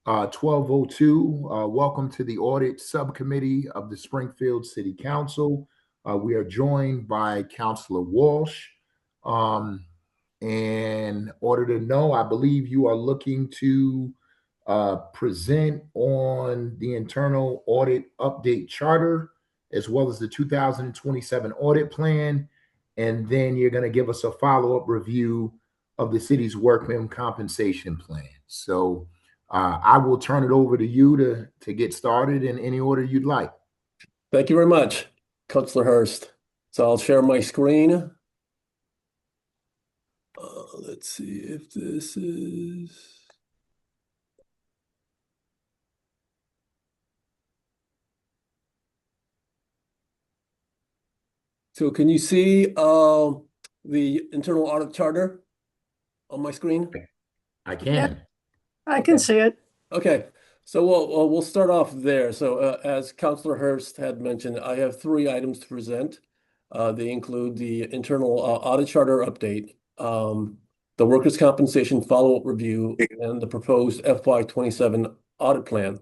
12:02. Welcome to the Audit Subcommittee of the Springfield City Council. We are joined by Councilor Walsh. And in order to know, I believe you are looking to present on the internal audit update charter, as well as the 2027 audit plan. And then you're going to give us a follow-up review of the city's workman compensation plan. So I will turn it over to you to get started in any order you'd like. Thank you very much, Councilor Hurst. So I'll share my screen. Let's see if this is... So can you see the internal audit charter on my screen? I can. Yeah, I can see it. Okay, so we'll start off there. So as Councilor Hurst had mentioned, I have 3 items to present. They include the internal audit charter update, the workers' compensation follow-up review, and the proposed FY27 audit plan.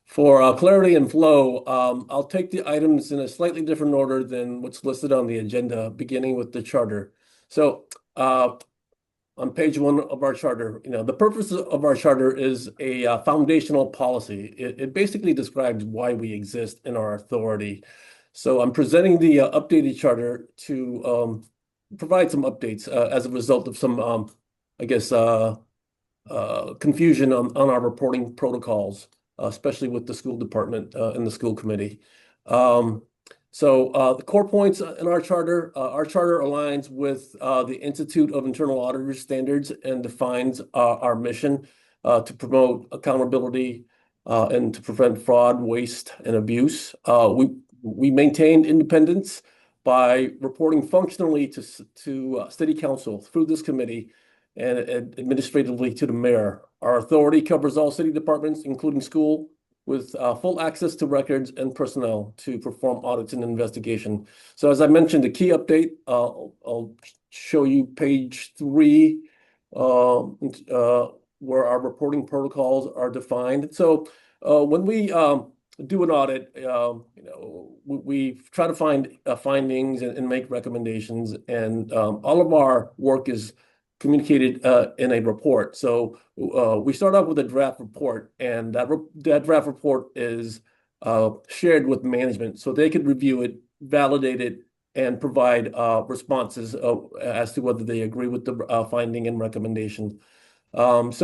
For clarity and flow, I'll take the items in a slightly different order than what's listed on the agenda, beginning with the charter. So on page 1 of our charter, the purpose of our charter is a foundational policy. It basically describes why we exist in our authority. So I'm presenting the updated charter to provide some updates as a result of some, confusion on our reporting protocols, especially with the school department and the school committee. The core points in our charter aligns with the Institute of Internal Auditors standards and defines our mission to promote accountability and to prevent fraud, waste, and abuse. We maintain independence by reporting functionally to City Council through this committee and administratively to the mayor. Our authority covers all city departments, including school, with full access to records and personnel to perform audits and investigation. So as I mentioned, the key update, I'll show you page 3, where our reporting protocols are defined. So when we do an audit, we try to find findings and make recommendations, and all of our work is communicated in a report. So we start off with a draft report, and that draft report is shared with management so they could review it, validate it, and provide responses as to whether they agree with the finding and recommendation. Once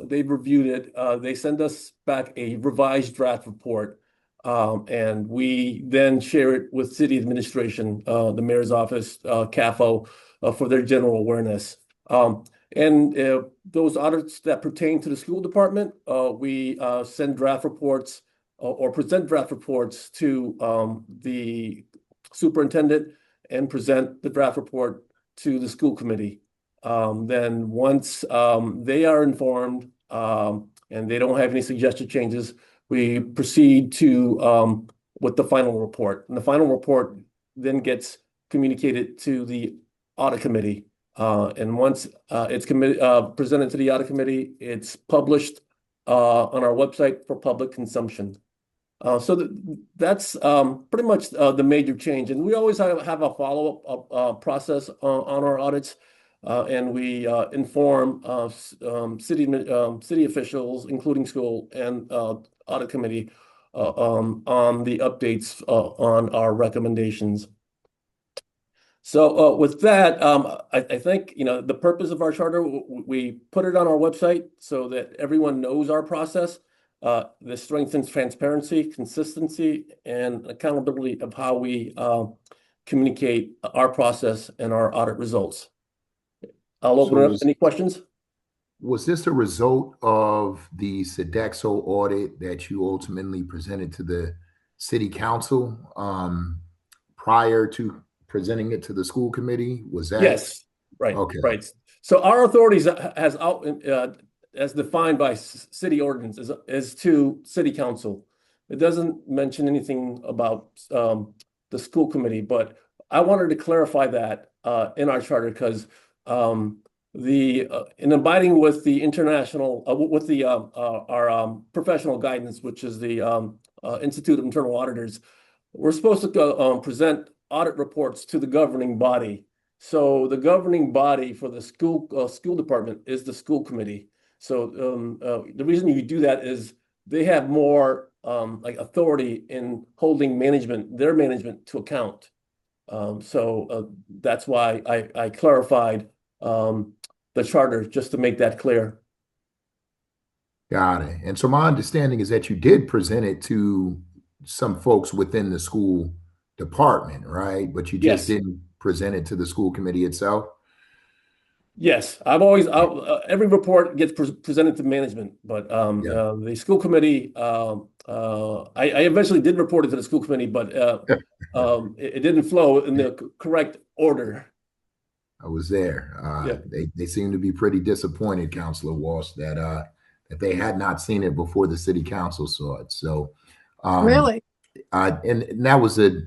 they've reviewed it, they send us back a revised draft report, and we then share it with city administration, the mayor's office, CAFO, for their general awareness. Those audits that pertain to the school department, we send draft reports or present draft reports to the superintendent and present the draft report to the school committee. Then once they are informed and they don't have any suggested changes, we proceed to with the final report. And the final report then gets communicated to the audit committee. And once it's presented to the audit committee, it's published on our website for public consumption. That's pretty much the major change. And we always have a follow-up process on our audits. And we inform city officials, including school and audit committee, on the updates on our recommendations. So with that, I think the purpose of our charter, we put it on our website so that everyone knows our process. This strengthens transparency, consistency, and accountability of how we communicate our process and our audit results. I'll open it up. Any questions? Was this a result of the Sodexo audit that you ultimately presented to the city council prior to presenting it to the school committee? Was that? Yes. Right. Okay. Right. So our authorities as defined by city ordinance is to city council. It doesn't mention anything about the school committee, but I wanted to clarify that in our charter because in abiding with the international, with the our professional guidance, which is the Institute of Internal Auditors, we're supposed to go, present audit reports to the governing body. So the governing body for the school department is the school committee. So the reason you do that is they have more like authority in holding their management to account. So that's why I clarified the charter, just to make that clear. Got it. And so my understanding is that you did present it to some folks within the school department, right? But you just Yes. didn't present it to the school committee itself? Yes, every report gets presented to management, but Yeah. the school committee, I eventually did report it to the school committee, but it didn't flow in the correct order. I was there. Yeah. They seem to be pretty disappointed, Councilor Walsh, that they had not seen it before the city council saw it. So, Really? and that was a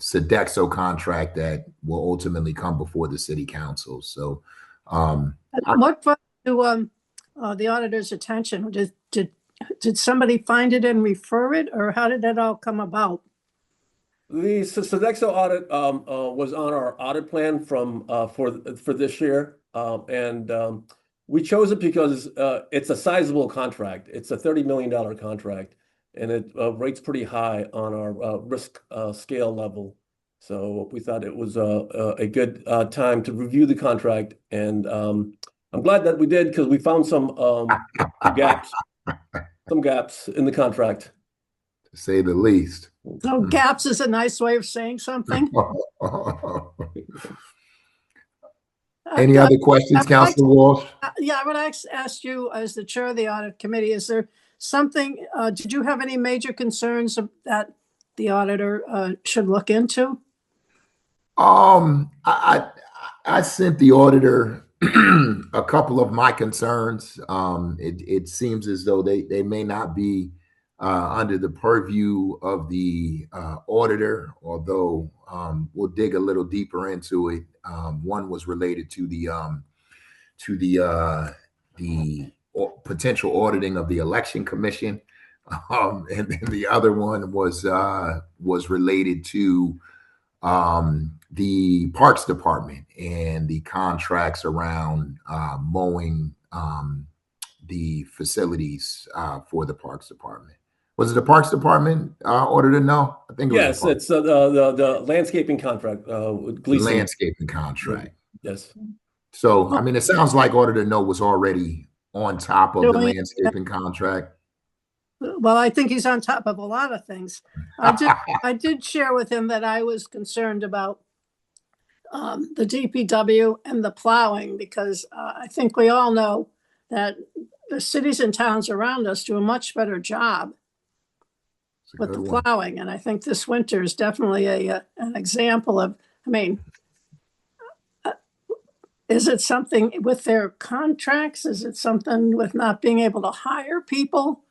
Sodexo contract that will ultimately come before the city council. So, What brought to the auditor's attention? Did somebody find it and refer it, or how did that all come about? The Sodexo audit was on our audit plan for this year, and we chose it because it's a sizable contract. It's a $30 million contract, and it rates pretty high on our risk scale level. So we thought it was a good time to review the contract, and I'm glad that we did, because we found some gaps in the contract. to say the least. So gaps is a nice way of saying something. Any other questions, Councilor Walsh? Yeah, I would ask you, as the chair of the audit committee, is there something, did you have any major concerns that the auditor should look into? I sent the auditor a couple of my concerns. It seems as though they may not be under the purview of the auditor, although we'll dig a little deeper into it. One was related to the potential auditing of the election commission, and then the other one was related to the Parks Department and the contracts around mowing the facilities for the Parks Department. Was it the Parks Department ordered to know? I think it was. Yes, it's the landscaping contract with Gleason. Landscaping contract. Yes. So, I mean, it sounds like order to know was already on top of the landscaping contract. Well, I think he's on top of a lot of things. I did share with him that I was concerned about the DPW and the plowing, because I think we all know that the cities and towns around us do a much better job with the plowing. And I think this winter is definitely an example of, I mean, is it something with their contracts? Is it something with not being able to hire people?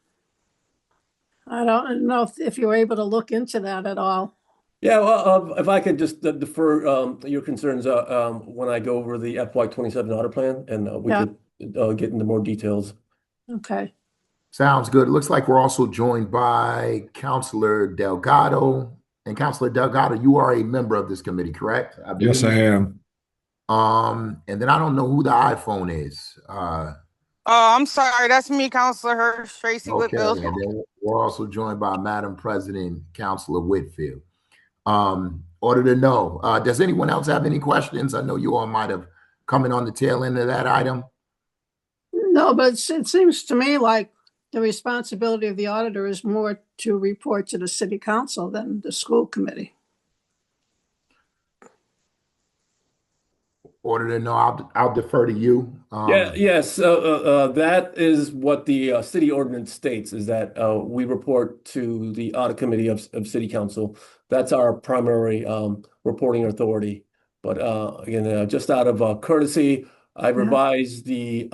I don't know if you were able to look into that at all. Yeah, well, if I could just defer your concerns when I go over the FY27 audit plan, and we could get into more details. Okay. Sounds good. It looks like we're also joined by Councilor Delgado. And Councilor Delgado, you are a member of this committee, correct? Yes, I am. And then I don't know who the iPhone is. Oh, I'm sorry. That's me, Councilor Hirsch, Tracy Whitfield. And then we're also joined by Madam President, Councilor Whitfield. Order to know, does anyone else have any questions? I know you all might have come in on the tail end of that item. No, but it seems to me like the responsibility of the auditor is more to report to the city council than the school committee. Order to know, I'll defer to you. Yes, that is what the city ordinance states, is that we report to the audit committee of city council. That's our primary reporting authority. But again, just out of courtesy, I revised the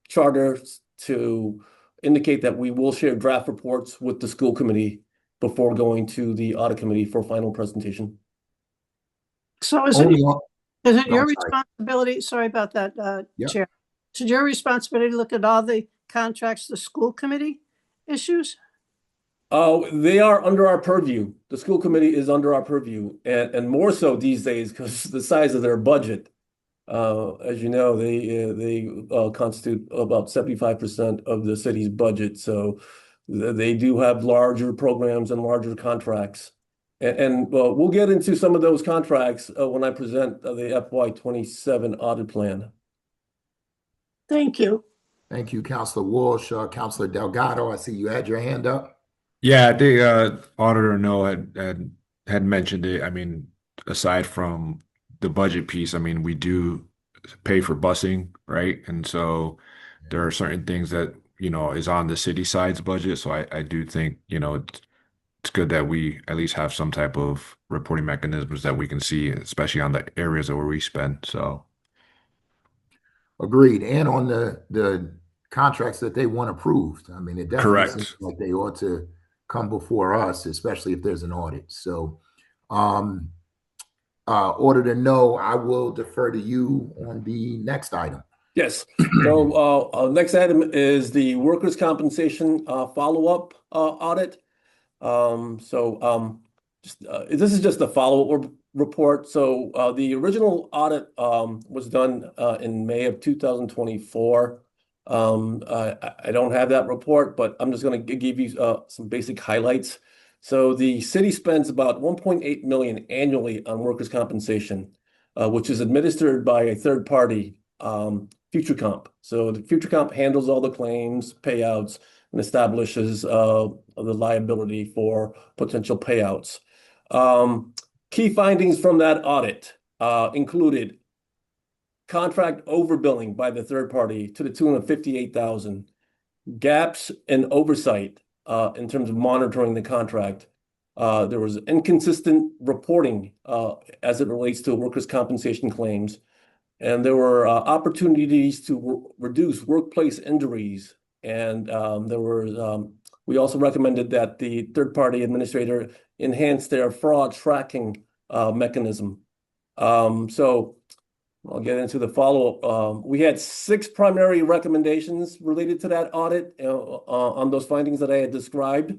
charter to indicate that we will share draft reports with the school committee before going to the audit committee for final presentation. So is Is it No, your I'm sorry. responsibility? Sorry about that, Yep. Chair. Is it your responsibility to look at all the contracts, the school committee issues? They are under our purview. The school committee is under our purview, and more so these days because the size of their budget. As you know, they constitute about 75% of the city's budget. So they do have larger programs and larger contracts. And we'll get into some of those contracts when I present the FY27 audit plan. Thank you. Thank you, Councilor Walsh. Councilor Delgado, I see you had your hand up. Yeah, I think Auditor No had mentioned it. I mean, aside from the budget piece, I mean, we do pay for busing, right? And so there are certain things that, is on the city side's budget. So I do think, it's good that we at least have some type of reporting mechanisms that we can see, especially on the areas where we spend. So Agreed. And on the contracts that they want approved. I mean, it definitely seems correct. like they ought to come before us, especially if there's an audit. So, Auditor No, I will defer to you on the next item. Yes. So next item is the workers' compensation follow-up audit. This is just a follow-up report. So the original audit was done in May of 2024. I don't have that report, but I'm just going to give you some basic highlights. So the city spends about 1.8 million annually on workers' compensation, which is administered by a third party, Future Comp. So the Future Comp handles all the claims, payouts, and establishes the liability for potential payouts. Key findings from that audit included contract overbilling by the third party to the tune of $58,000, gaps in oversight in terms of monitoring the contract. There was inconsistent reporting as it relates to workers' compensation claims, and there were opportunities to reduce workplace injuries. And we also recommended that the third-party administrator enhance their fraud tracking mechanism. So I'll get into the follow-up. We had 6 primary recommendations related to that audit on those findings that I had described.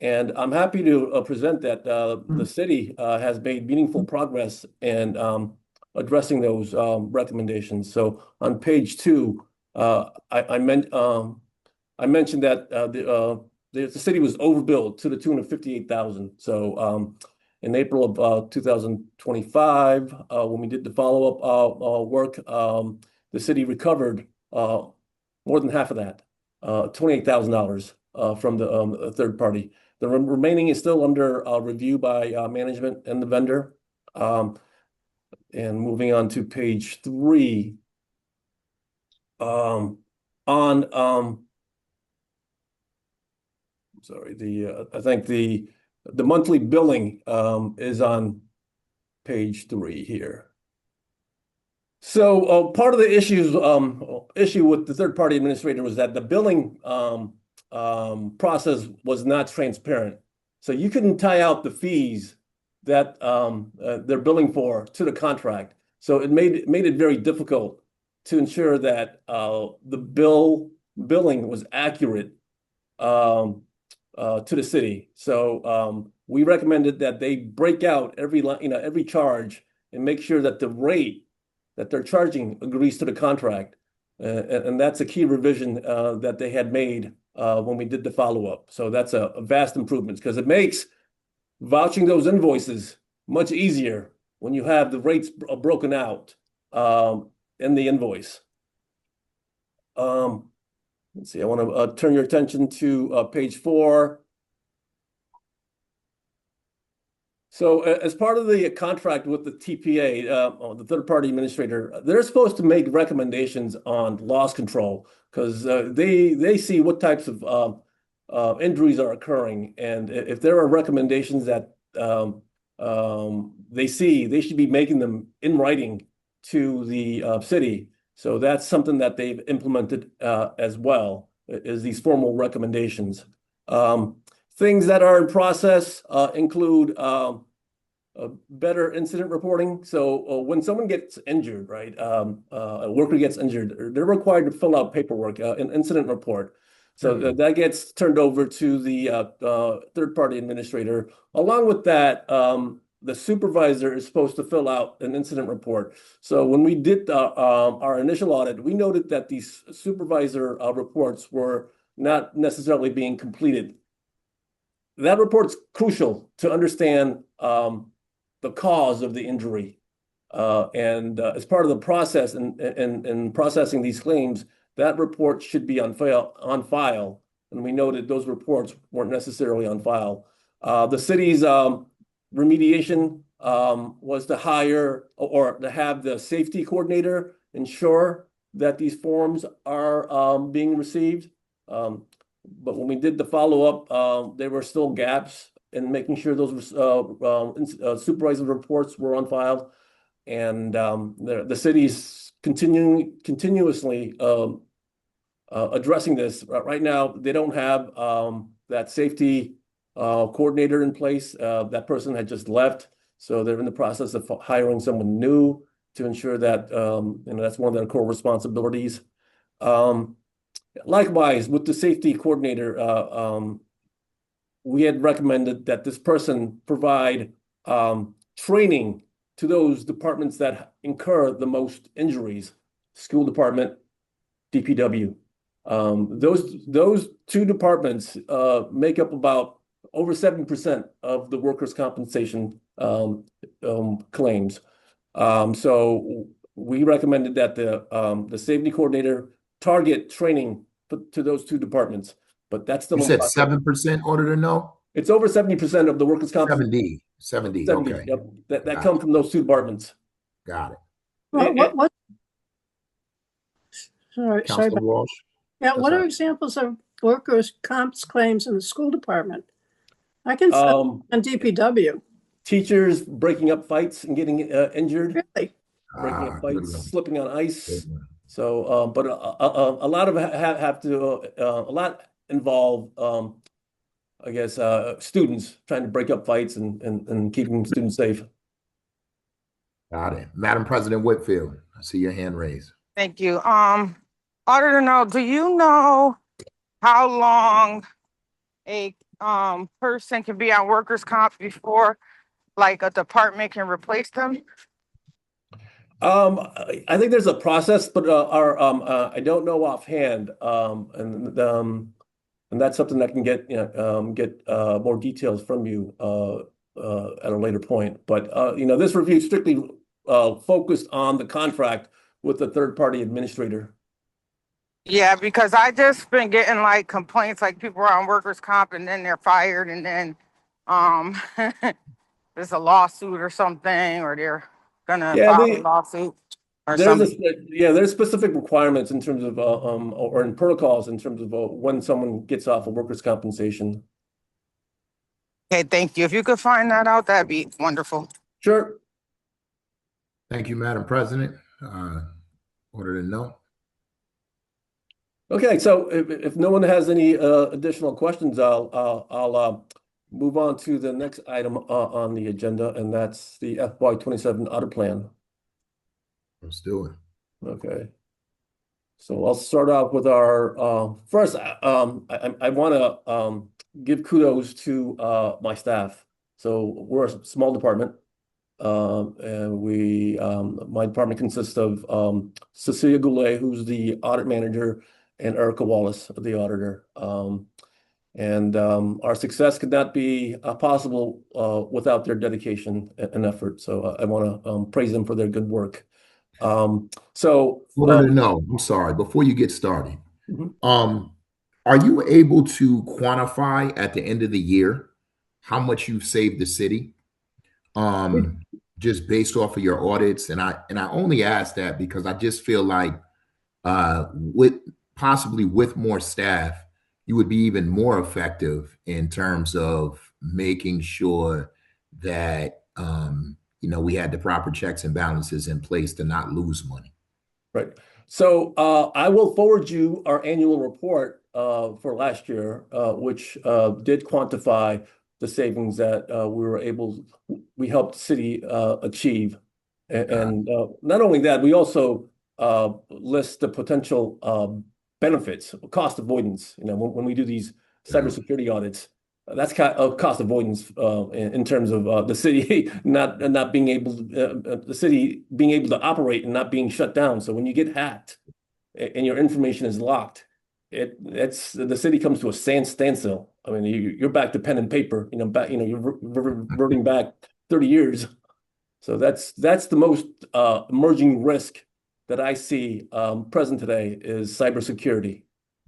And I'm happy to present that the city has made meaningful progress in addressing those recommendations. So on page 2, I mentioned that the city was overbilled to the tune of $58,000. So in April of 2025, when we did the follow-up work, the city recovered more than half of that, $28,000 from the third party. The remaining is still under review by management and the vendor. And moving on to page 3, I think the monthly billing is on page 3 here. So part of the issue with the third-party administrator was that the billing process was not transparent. So you couldn't tie out the fees that they're billing for to the contract. So it made it very difficult to ensure that the billing was accurate to the city. So we recommended that they break out every charge and make sure that the rate that they're charging agrees to the contract. And that's a key revision that they had made when we did the follow-up. So that's a vast improvement because it makes vouching those invoices much easier when you have the rates broken out in the invoice. Let's see, I want to turn your attention to page 4. So as part of the contract with the TPA, the third-party administrator, they're supposed to make recommendations on loss control because they see what types of injuries are occurring. And if there are recommendations that they see, they should be making them in writing to the city. So that's something that they've implemented as well, is these formal recommendations. Things that are in process include better incident reporting. So when someone gets injured, right, a worker gets injured, they're required to fill out paperwork, an incident report. So that gets turned over to the third-party administrator. Along with that, the supervisor is supposed to fill out an incident report. So when we did our initial audit, we noted that these supervisor reports were not necessarily being completed. That report's crucial to understand the cause of the injury. And as part of the process in processing these claims, that report should be on file. And we noted those reports weren't necessarily on file. The city's remediation was to hire or to have the safety coordinator ensure that these forms are being received. But when we did the follow-up, there were still gaps in making sure those supervisor reports were on file. And the city's continuously addressing this. Right now, they don't have that safety coordinator in place. That person had just left. So they're in the process of hiring someone new to ensure that that's one of their core responsibilities. Likewise, with the safety coordinator, we had recommended that this person provide training to those departments that incur the most injuries: school department, DPW. Those two departments make up about over 7% of the workers' compensation claims. So we recommended that the safety coordinator target training to those two departments, but that's still You said 7% auditor no? It's over 70% of the workers' comp. 70, 70, okay. yep. That come from those two departments. Got it. Well, sorry, Councilor Walsh? yeah, what all are right. examples of workers' comps claims in the school department? I can say on DPW. Teachers breaking up fights and getting injured. Really? Breaking up Good fights, one. slipping on ice. Good one. So, but a lot of a lot involve, I guess, students trying to break up fights and keeping students safe. Got it. Madam President Whitfield, I see your hand raised. Thank you. Auditor, no, do you know how long a person can be on workers' comp before like a department can replace them? I think there's a process, but I don't know offhand. And that's something that can get more details from you at a later point. But this review strictly focused on the contract with the third-party administrator. Yeah, because I just been getting like complaints, like people are on workers' comp and then they're fired, and then there's a lawsuit or something, or they're gonna file a lawsuit or something. There's specific requirements in terms of or in protocols in terms of when someone gets off of workers' compensation. Okay, thank you. If you could find that out, that'd be wonderful. Sure. Thank you, Madam President. Auditor no. Okay, so if no one has any additional questions, I'll move on to the next item on the agenda, and that's the FY27 audit plan. Let's do it. Okay. So I'll start out with our first. I want to give kudos to my staff. So we're a small department, and my department consists of Cecilia Goulet, who's the audit manager, and Erica Wallace, the auditor. And our success could not be possible without their dedication and effort. So I want to praise them for their good work. No, I'm sorry. Before you get started, are you able to quantify at the end of the year how much you've saved the city? Just based off of your audits, and I only ask that because I just feel like with more staff, you would be even more effective in terms of making sure that we had the proper checks and balances in place to not lose money. Right. So I will forward you our annual report for last year, which did quantify the savings that we helped the city achieve. And not only that, we also list the potential benefits, cost avoidance. When we do these cybersecurity audits, that's kind of cost avoidance in terms of the city not being able the city being able to operate and not being shut down. So when you get hacked and your information is locked, the city comes to a standstill. I mean, you're back to pen and paper. You're reverting back 30 years. So that's the most emerging risk that I see present today is cybersecurity,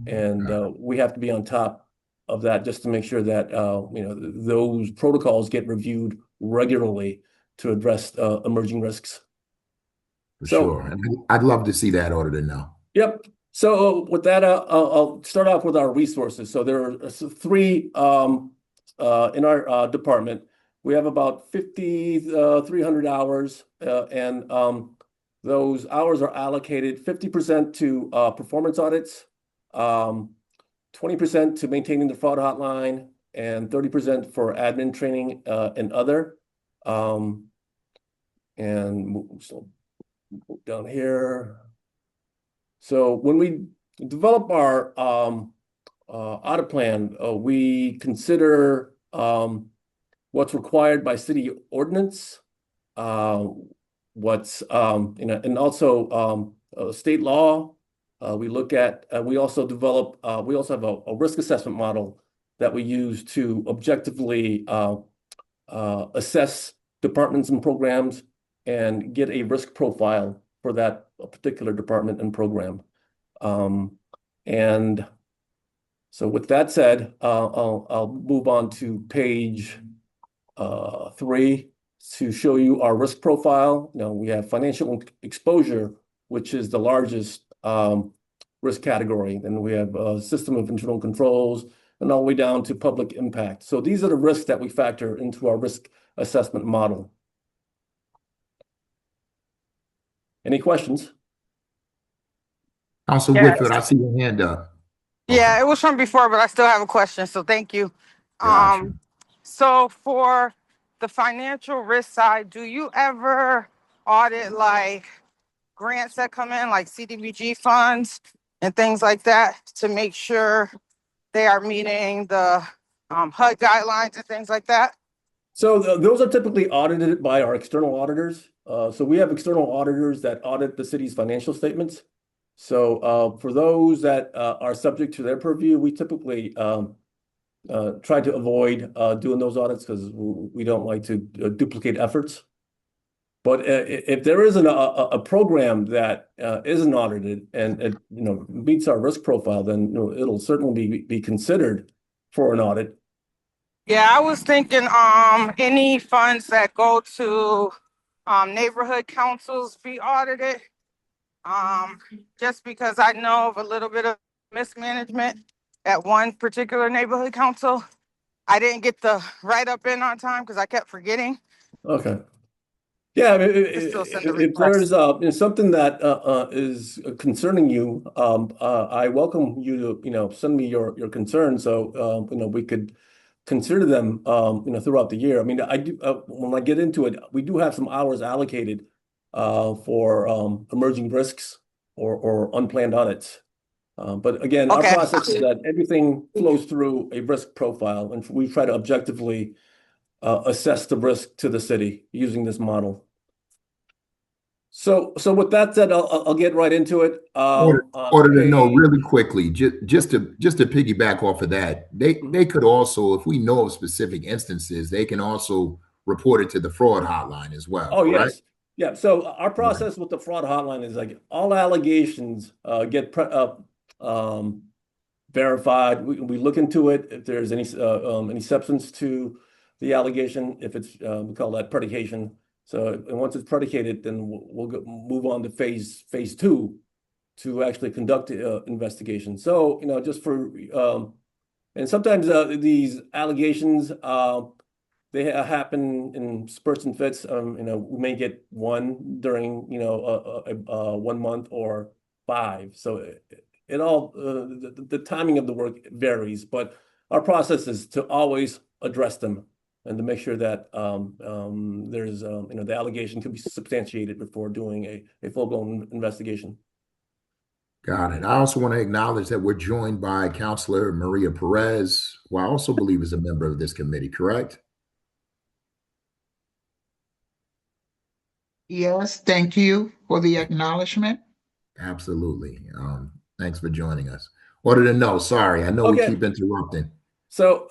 and we have to be on top of that just to make sure that those protocols get reviewed regularly to address emerging risks. For sure. And I'd love to see that auditor now. Yep. So with that, I'll start off with our resources. So there are three in our department. We have about 5,300 hours, and those hours are allocated 50% to performance audits, 20% to maintaining the fraud hotline, and 30% for admin training and other. And so down here. So when we develop our audit plan, we consider what's required by city ordinance, what's and also state law. We look at. We also develop. We also have a risk assessment model that we use to objectively assess departments and programs and get a risk profile for that particular department and program. And so with that said, I'll move on to page 3 to show you our risk profile. Now we have financial exposure, which is the largest risk category. Then we have a system of internal controls and all the way down to public impact. So these are the risks that we factor into our risk assessment model. Any questions? Council Whitfield, I see your hand up. Yeah, it was from before, but I still have a question, so thank you. Gotcha. So for the financial risk side, do you ever audit like grants that come in, like CDBG funds and things like that, to make sure they are meeting the HUD guidelines and things like that? So those are typically audited by our external auditors. So we have external auditors that audit the city's financial statements. So for those that are subject to their purview, we typically try to avoid doing those audits because we don't like to duplicate efforts. But if there is a program that isn't audited and it meets our risk profile, then it'll certainly be considered for an audit. Yeah, I was thinking any funds that go to neighborhood councils be audited. Just because I know of a little bit of mismanagement at one particular neighborhood council. I didn't get the write-up in on time because I kept forgetting. Okay. Yeah, I mean, if there's something that is concerning you, I welcome you to send me your concerns so we could consider them throughout the year. I mean, I do when I get into it, we do have some hours allocated for emerging risks or unplanned audits. But again, our process is that everything flows through a risk profile, and we try to objectively assess the risk to the city using this model. So with that said, I'll get right into it. Auditor, no, really quickly, just to piggyback off of that, they could also, if we know of specific instances, they can also report it to the fraud hotline as well. Oh, correct? yes. Yeah. So our process with the fraud hotline is like all allegations get verified. We look into it if there's any substance to the allegation. If it's we call that predication. So and once it's predicated, then we'll move on to phase 2 to actually conduct investigation. So just for and sometimes these allegations they happen in spurts and fits. We may get one during 1 month or 5. So it all the timing of the work varies, but our process is to always address them and to make sure that there's the allegation can be substantiated before doing a full-blown investigation. Got it. I also want to acknowledge that we're joined by Counselor Maria Perez, who I also believe is a member of this committee, correct? Yes, thank you for the acknowledgement. Absolutely. Thanks for joining us. Auditor, no, sorry. I know we keep interrupting. So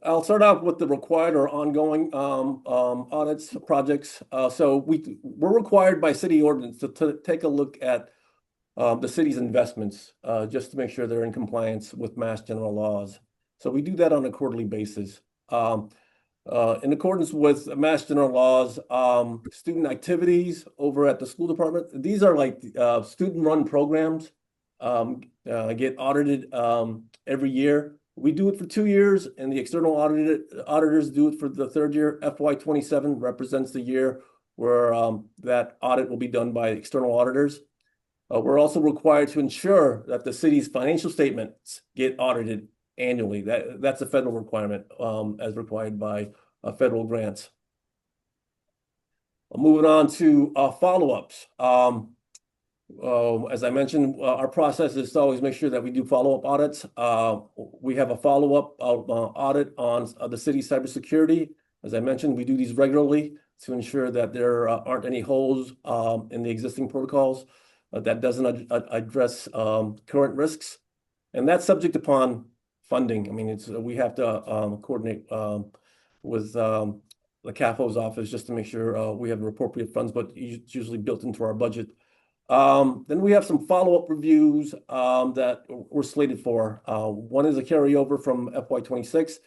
I'll start out with the required or ongoing audits projects. So we're required by city ordinance to take a look at the city's investments just to make sure they're in compliance with Mass General laws. So we do that on a quarterly basis. In accordance with Mass General laws, student activities over at the school department, these are like student-run programs, get audited every year. We do it for 2 years, and the external auditors do it for the third year. FY27 represents the year where that audit will be done by external auditors. We're also required to ensure that the city's financial statements get audited annually. That's a federal requirement as required by federal grants. Moving on to follow-ups. As I mentioned, our process is to always make sure that we do follow-up audits. We have a follow-up audit on the city's cybersecurity. As I mentioned, we do these regularly to ensure that there aren't any holes in the existing protocols that doesn't address current risks. And that's subject upon funding. I mean, we have to coordinate with the CAFO's office just to make sure we have the appropriate funds, but it's usually built into our budget. Then we have some follow-up reviews that we're slated for. One is a carryover from FY26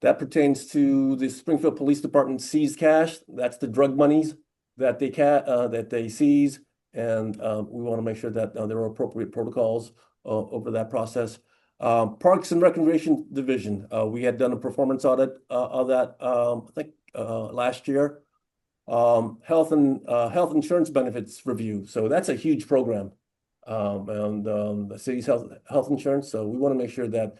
that pertains to the Springfield Police Department seized cash. That's the drug monies that they seize, and we want to make sure that there are appropriate protocols over that process. Parks and Recreation Division, we had done a performance audit of that, I think last year. Health insurance benefits review. So that's a huge program, and the city's health insurance. So we want to make sure that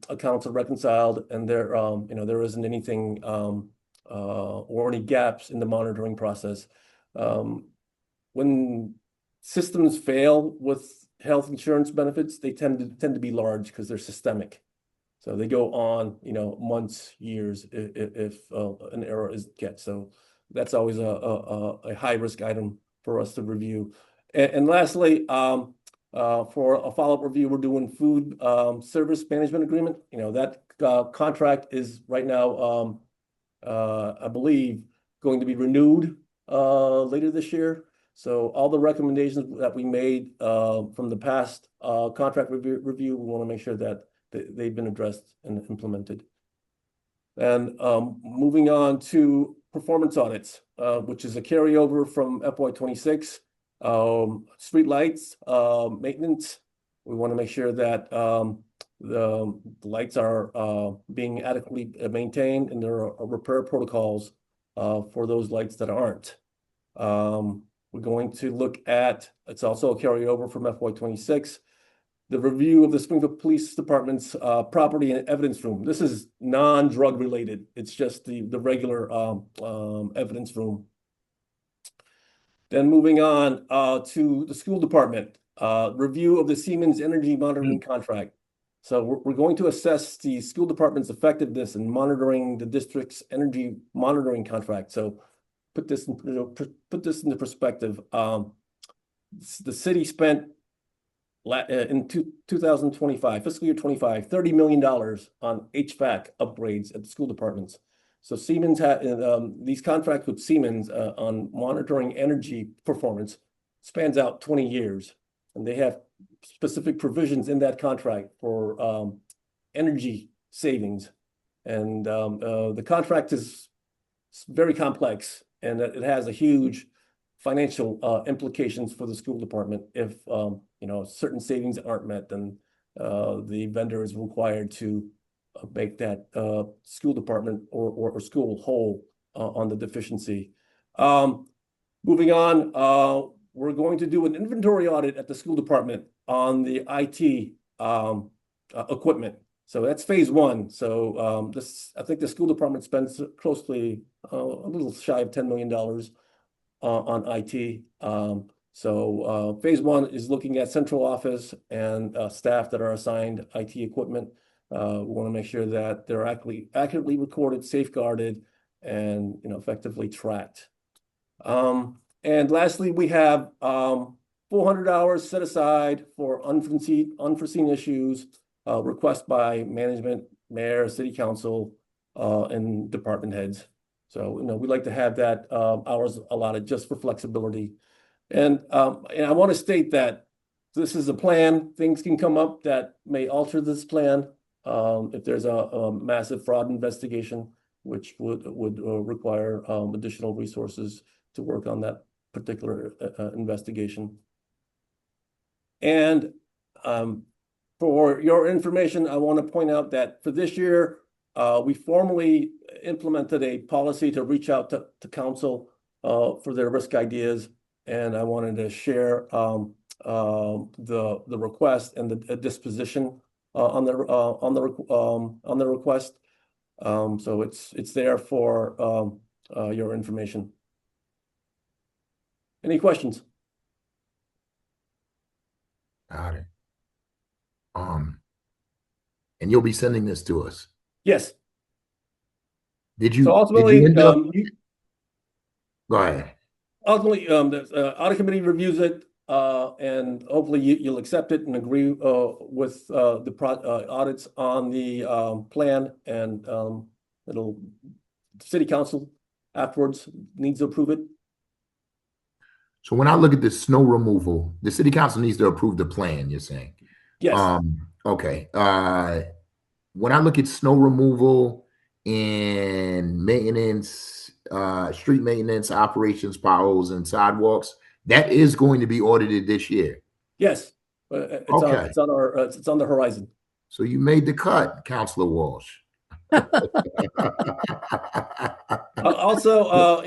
accounts are reconciled and there isn't anything or any gaps in the monitoring process. When systems fail with health insurance benefits, they tend to be large because they're systemic. So they go on, months, years if an error gets. So that's always a high risk item for us to review. And lastly, for a follow-up review, we're doing food service management agreement. That contract is right now, I believe, going to be renewed later this year. So all the recommendations that we made from the past contract review, we want to make sure that they've been addressed and implemented. And moving on to performance audits, which is a carryover from FY26. Street lights, maintenance. We want to make sure that the lights are being adequately maintained, and there are repair protocols for those lights that aren't. We're going to look at, it's also a carryover from FY26, the review of the Springfield Police Department's property and evidence room. This is non-drug related. It's just the regular evidence room. Then moving on to the school department, review of the Siemens energy monitoring contract. So we're going to assess the school department's effectiveness in monitoring the district's energy monitoring contract. So put this into perspective. The city spent in 2025, fiscal year 25, $30 million on HVAC upgrades at the school departments. So Siemens had these contracts with Siemens on monitoring energy performance spans out 20 years, and they have specific provisions in that contract for energy savings. And the contract is very complex, and it has a huge financial implications for the school department. If certain savings aren't met, then the vendor is required to make that school department or school whole on the deficiency. Moving on, we're going to do an inventory audit at the school department on the IT equipment. So that's phase one. So I think the school department spends closely a little shy of $10 million on IT. So phase one is looking at central office and staff that are assigned IT equipment. We want to make sure that they're accurately recorded, safeguarded, and effectively tracked. And lastly, we have 400 hours set aside for unforeseen issues, request by management, mayor, city council, and department heads. So, we like to have that hours allotted just for flexibility. And I want to state that this is a plan. Things can come up that may alter this plan if there's a massive fraud investigation, which would require additional resources to work on that particular investigation. And for your information, I want to point out that for this year, we formally implemented a policy to reach out to council for their risk ideas, and I wanted to share the request and the disposition on the request. So it's there for your information. Any questions? Got it. And you'll be sending this to us. Yes. Did you? So ultimately, did you end up, go ahead. Ultimately, the audit committee reviews it, and hopefully you'll accept it and agree with the audits on the plan, and city council afterwards needs to approve it. So when I look at the snow removal, the city council needs to approve the plan, you're saying? Yes. Okay. When I look at snow removal and maintenance, street maintenance, operations, potholes, and sidewalks, that is going to be audited this year. Yes. It's on the horizon. So you made the cut, Councilor Walsh. Also,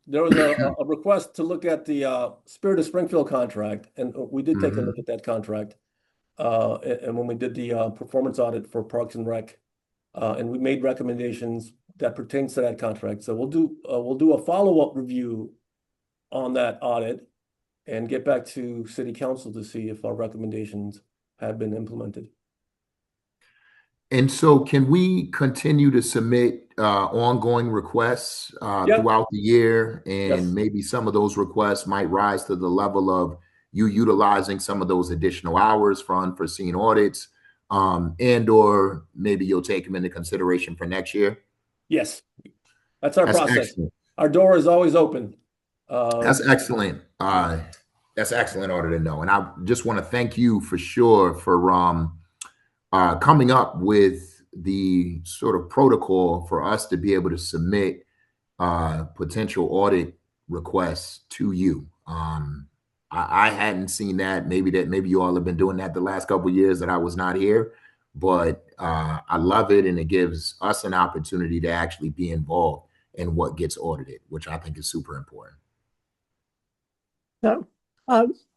there was a request to look at the Spirit of Springfield contract, and we did take a look at that contract. And when we did the performance audit for Parks and Rec, and we made recommendations that pertains to that contract. So we'll do a follow-up review on that audit and get back to City Council to see if our recommendations have been implemented. And so can we continue to submit ongoing requests throughout the year? And maybe some of those requests might rise to the level of you utilizing some of those additional hours for unforeseen audits, and or maybe you'll take them into consideration for next year? Yes, that's our process. Excellent. Our door is always open. That's excellent. That's excellent order to know. And I just want to thank you for sure for coming up with the sort of protocol for us to be able to submit potential audit requests to you. I hadn't seen that. Maybe you all have been doing that the last couple of years that I was not here, but I love it, and it gives us an opportunity to actually be involved in what gets audited, which I think is super important. So,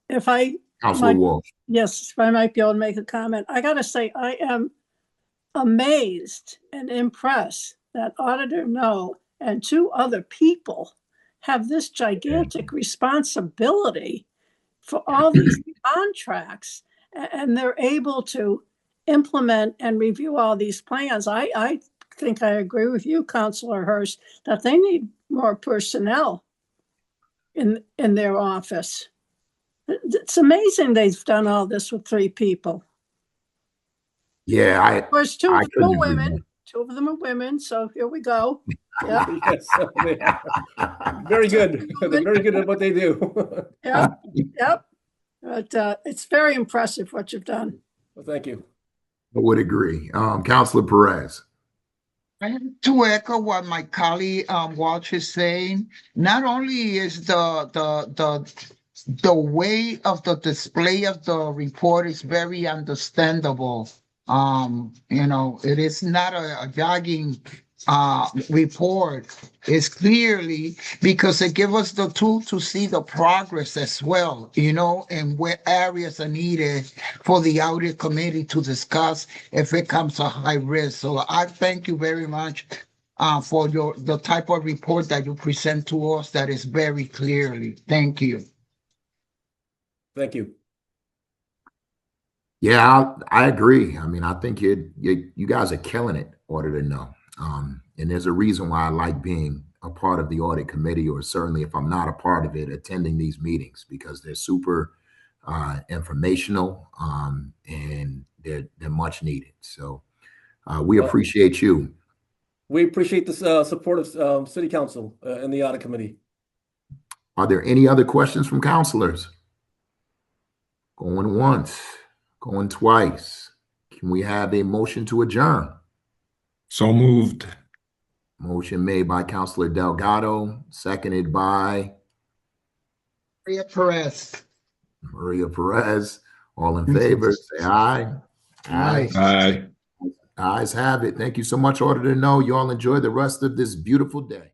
if I Councilor Walsh. Yes, if I might be able to make a comment. I got to say, I am amazed and impressed that Auditor No and two other people have this gigantic responsibility for all these contracts, and they're able to implement and review all these plans. I think I agree with you, Councilor Hurst, that they need more personnel in their office. It's amazing they've done all this with 3 people. Yeah, Of course, two of them are women. 2 of them are women, so here we go. Yeah. Yes, very good. They're very good at what they do. Yep. But it's very impressive what you've done. Well, thank you. I would agree. Councilor Perez. To echo what my colleague Walsh is saying, not only is the way of the display of the report is very understandable. It is not a jogging report is clearly because it gives us the tool to see the progress as well, you know, and where areas are needed for the audit committee to discuss if it comes to high risk. So I thank you very much for the type of report that you present to us that is very clearly. Thank you. Thank you. Yeah, I agree. I mean, I think you guys are killing it, Auditor No. And there's a reason why I like being a part of the audit committee, or certainly if I'm not a part of it, attending these meetings, because they're super informational and they're much needed. So we appreciate you. We appreciate the support of City Council and the Audit Committee. Are there any other questions from councilors? Going once, going twice. Can we have a motion to adjourn? So moved. Motion made by Councilor Delgado, seconded by Maria Perez. Maria Perez. All in favor, say aye. Aye. Aye. Ayes have it. Thank you so much, Auditor No. You all enjoy the rest of this beautiful day.